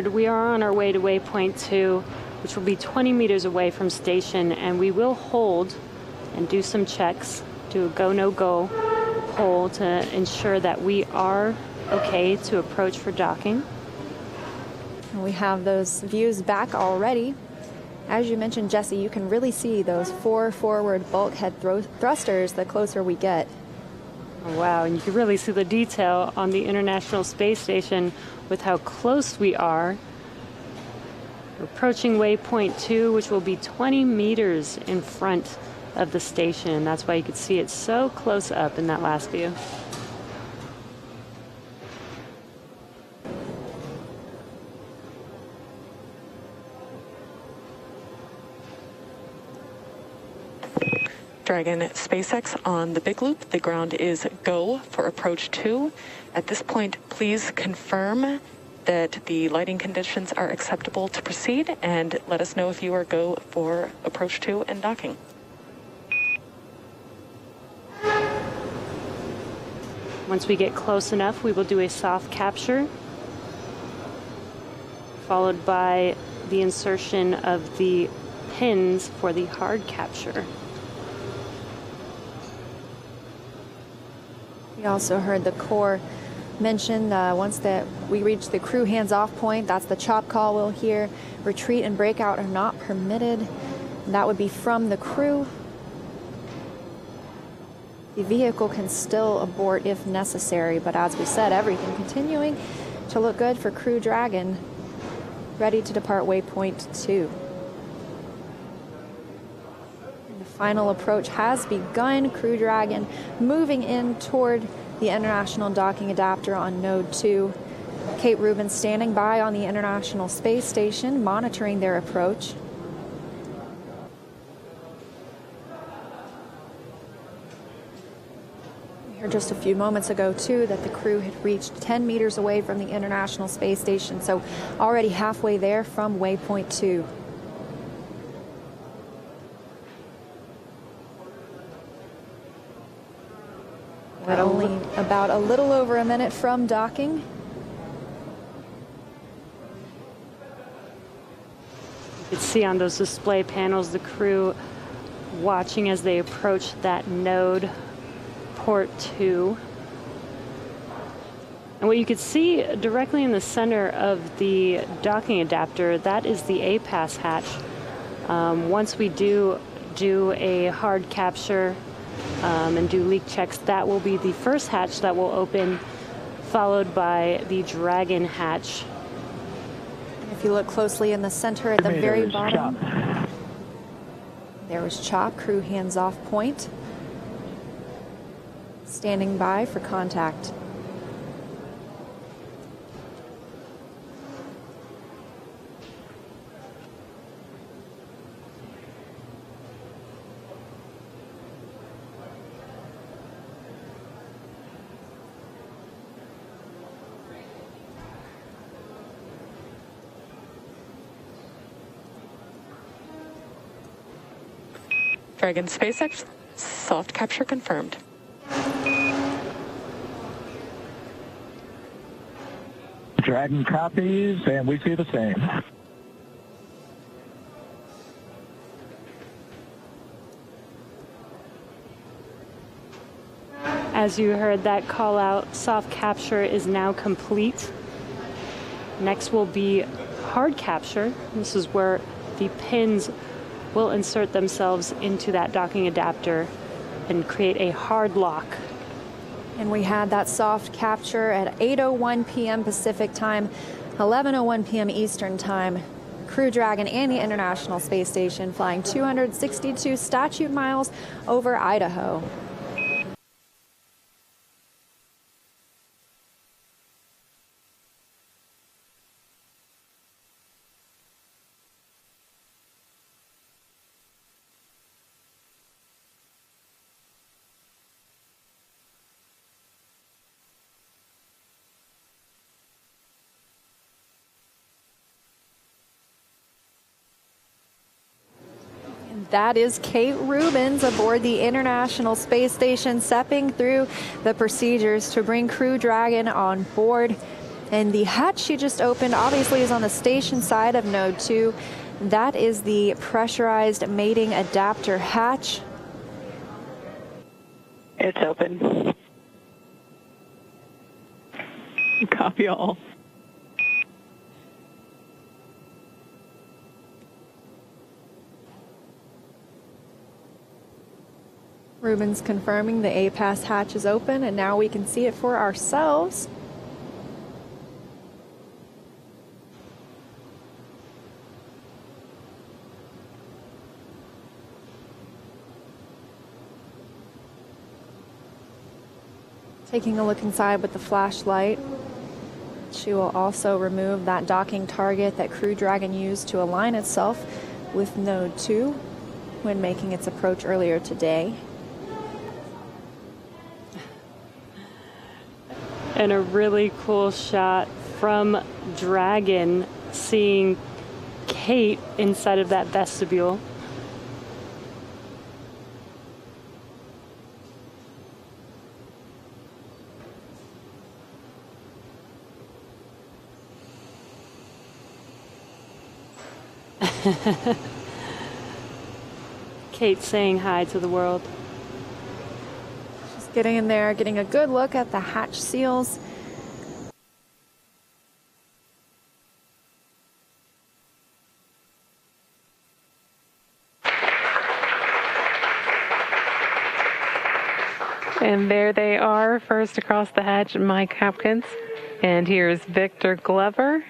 We are on our way to waypoint 2, which will be 20 meters away from station, and we will hold and do some checks, do a go, no go poll to ensure that we are okay to approach for docking. We have those views back already. As you mentioned, Jesse, you can really see those 4 forward bulkhead thrusters the closer we get. Wow, and you can really see the detail on the International Space Station with how close we are. We're approaching waypoint 2, which will be 20 meters in front of the station. That's why you could see it so close up in that last view. Dragon SpaceX on the big loop. The ground is go for approach 2. At this point, please confirm that the lighting conditions are acceptable to proceed, and let us know if you are go for approach 2 and docking. Once we get close enough, we will do a soft capture, followed by the insertion of the pins for the hard capture. We also heard the Corps mention once that we reach the crew hands-off point, that's the chop call we'll hear. Retreat and breakout are not permitted. And that would be from the crew. The vehicle can still abort if necessary, but as we said, everything continuing to look good for Crew Dragon, ready to depart waypoint 2. Final approach has begun. Crew Dragon moving in toward the International Docking Adapter on Node 2. Kate Rubin standing by on the International Space Station, monitoring their approach. We heard just a few moments ago, too, that the crew had reached 10 meters away from the International Space Station, so already halfway there from waypoint 2. We're only about a little over a minute from docking. You can see on those display panels the crew watching as they approach that node, port 2. And what you could see directly in the center of the docking adapter, that is the APAS hatch. Once we do a hard capture, and do leak checks, that will be the first hatch that will open, followed by the Dragon hatch. If you look closely in the center at the very bottom, there was Chop, crew hands-off point, standing by for contact. Dragon SpaceX, soft capture confirmed. Dragon copies, and we see the same. As you heard that call out, soft capture is now complete. Next will be hard capture. This is where the pins will insert themselves into that docking adapter and create a hard lock. And we had that soft capture at 8:01 p.m. Pacific time, 11:01 p.m. Eastern time. Crew Dragon and the International Space Station flying 262 statute miles over Idaho. That is Kate Rubins aboard the International Space Station, stepping through the procedures to bring Crew Dragon on board. And the hatch she just opened obviously is on the station side of node 2. That is the pressurized mating adapter hatch. It's open. Copy all. Ruben's confirming the A-pass hatch is open, and now we can see it for ourselves. Taking a look inside with the flashlight. She will also remove that docking target that Crew Dragon used to align itself with node 2 when making its approach earlier today. And a really cool shot from Dragon seeing Kate inside of that vestibule. Kate saying hi to the world. Just getting in there, getting a good look at the hatch seals. And there they are, first across the hatch, Mike Hopkins. And here's Victor Glover.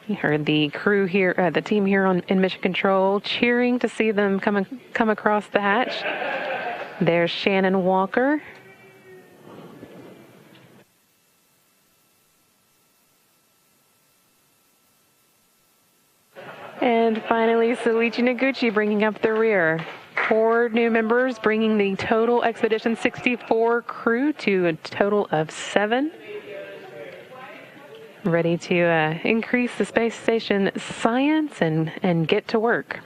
You heard the crew here, the team here in Mission Control cheering to see them come across the hatch. There's Shannon Walker. And finally, Soichi Noguchi bringing up the rear. 4 new members, bringing the total Expedition 64 crew to a total of 7. Ready to increase the space station science and get to work.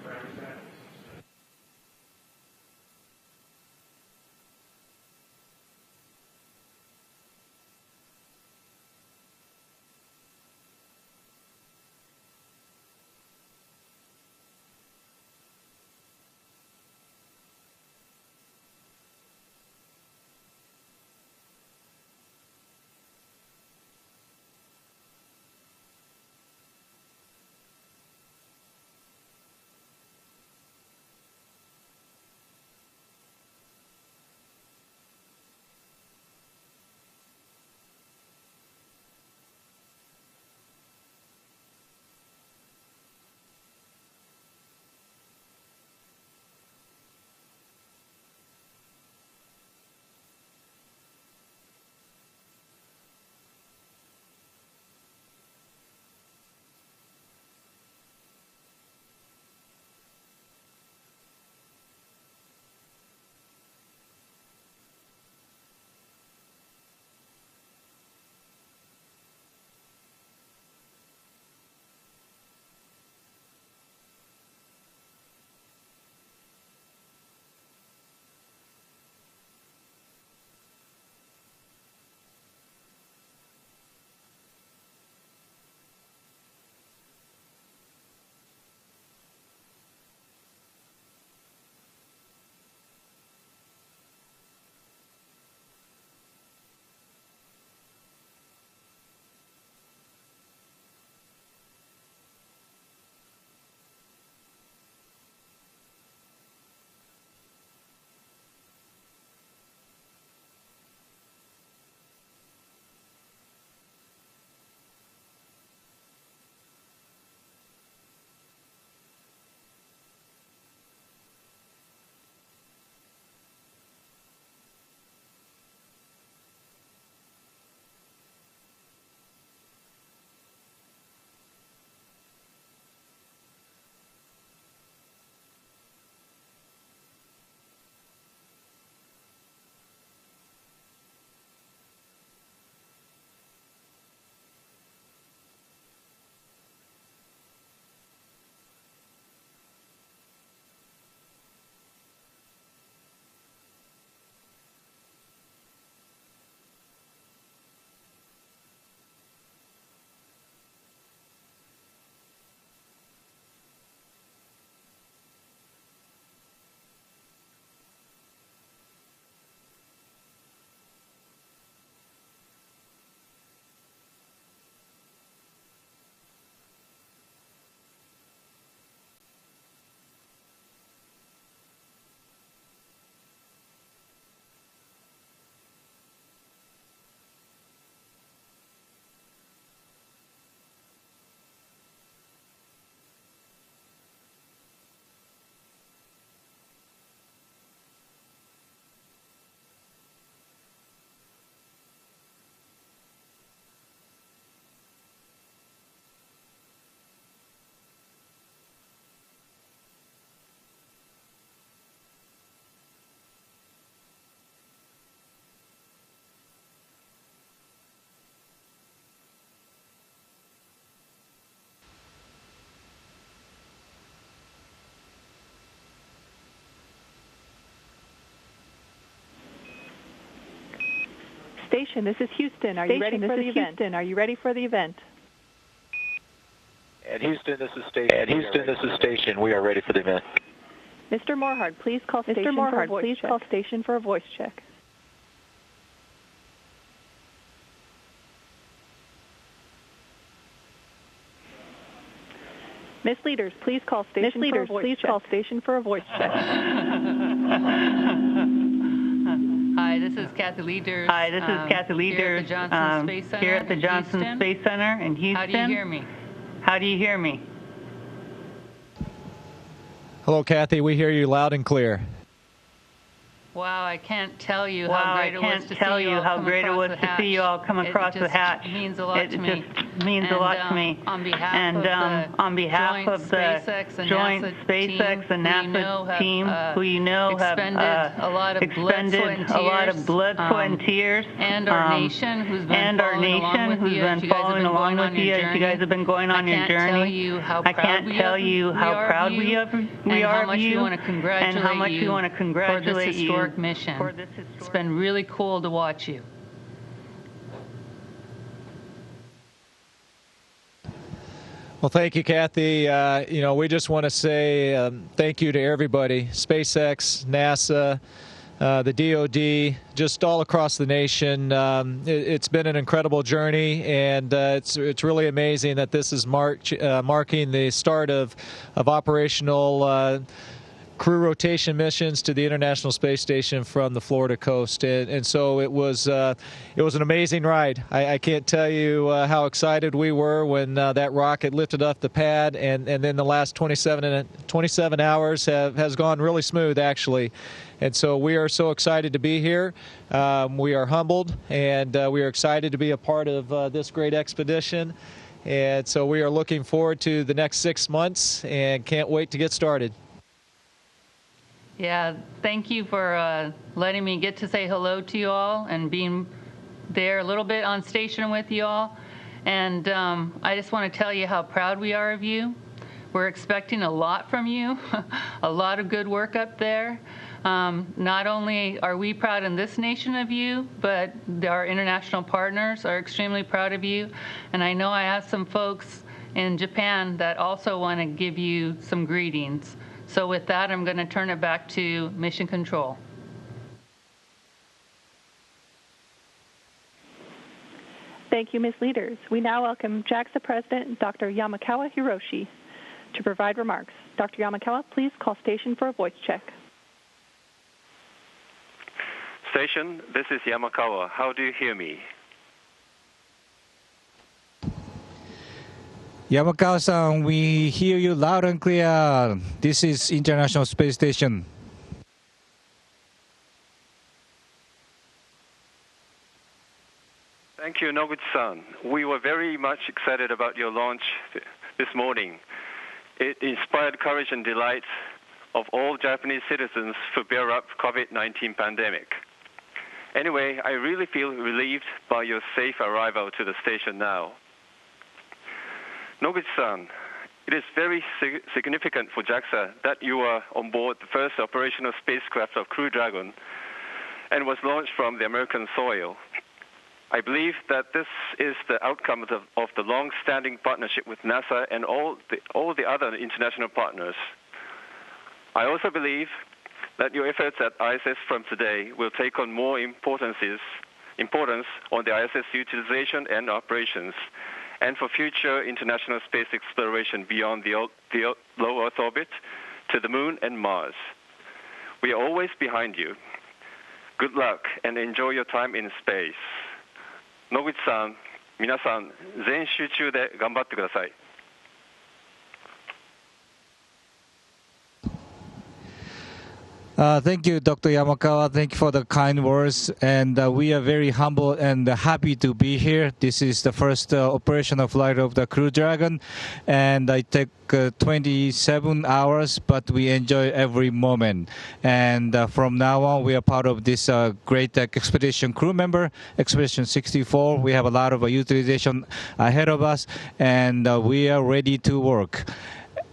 Station, this is Houston. Are you ready for the event? Houston, are you ready for the event? And Houston, this is Station. We are ready for the event. Mr. Morhard, please call station for a voice check. Miss Leaders, please call station for a voice check. Hi, this is Kathy Leaders. Here at the Johnson Space Center in Houston. How do you hear me? How do you hear me? Hello, Kathy. We hear you loud and clear. Wow, I can't tell you how great it was to see you all come across the hatch. It means a lot to me. Means a lot to me. On behalf of the joint SpaceX and NASA team, who you know have expended a lot of blood, sweat, and tears, and our nation, who's been following along with you as you guys have been going on your journey. I can't tell you how proud we are of you, and how much we want to congratulate you mission. It's been really cool to watch you. Well, thank you, Kathy. We just want to say thank you to everybody, SpaceX, NASA, the DOD, just all across the nation. It's been an incredible journey, and it's really amazing that this is marking the start of operational crew rotation missions to the International Space Station from the Florida coast, and so it was an amazing ride. I can't tell you how excited we were when that rocket lifted off the pad, and then the last 27 hours has gone really smooth, actually. And so we are so excited to be here. We are humbled, and we are excited to be a part of this great expedition. And so we are looking forward to the next 6 months and can't wait to get started. Yeah, thank you for letting me get to say hello to you all and being there a little bit on station with you all. And I just want to tell you how proud we are of you. We're expecting a lot from you, a lot of good work up there. Not only are we proud in this nation of you, but our international partners are extremely proud of you. And I know I have some folks in Japan that also want to give you some greetings. So with that, I'm going to turn it back to Mission Control. Thank you, Ms. Leaders. We now welcome JAXA President Dr. Yamakawa Hiroshi to provide remarks. Dr. Yamakawa, please call station for a voice check. Station, this is Yamakawa. How do you hear me? Yamakawa-san, we hear you loud and clear. This is International Space Station. Thank you, Noguchi-san. We were very much excited about your launch this morning. It inspired courage and delight of all Japanese citizens to bear up COVID-19 pandemic. Anyway, I really feel relieved by your safe arrival to the station now. Noguchi-san, it is very significant for JAXA that you are on board the first operational spacecraft of Crew Dragon and was launched from the American soil. I believe that this is the outcome of the long-standing partnership with NASA and all the other international partners. I also believe that your efforts at ISS from today will take on more importance on the ISS utilization and operations, and for future international space exploration beyond the low Earth orbit to the Moon and Mars. We are always behind you. Good luck and enjoy your time in space. Noguchi-san, 皆さん全集中で頑張ってください。Thank you, Dr. Yamakawa. Thank you for the kind words. And we are very humble and happy to be here. This is the first operational flight of the Crew Dragon. And I take 27 hours, but we enjoy every moment. And from now on, we are part of this great expedition crew member, Expedition 64. We have a lot of utilization ahead of us, and we are ready to work.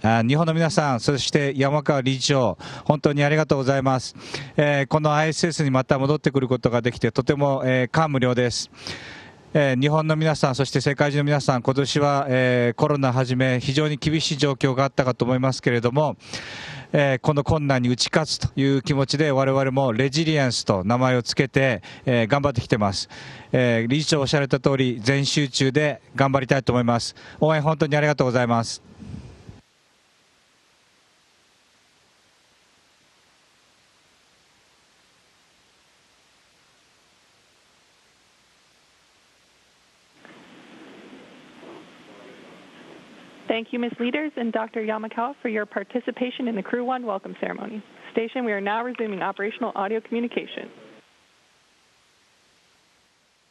日本の皆さん、そして山川理事長、本当にありがとうございます。この ISS にまた戻ってくることができて、とても、感無量です。日本の皆さん、そして世界中の皆さん、今年は、コロナはじめ非常に厳しい状況があったかと思いますけれども、この困難に打ち勝つという気持ちで我々もレジリエンスと名前をつけて、頑張ってきてます。理事長おっしゃられた通り、全集中で頑張りたいと思います。応援本当にありがとうございます。Thank you, Ms. Leaders and Dr. Yamakawa, for your participation in the Crew 1 welcome ceremony. Station, we are now resuming operational audio communication.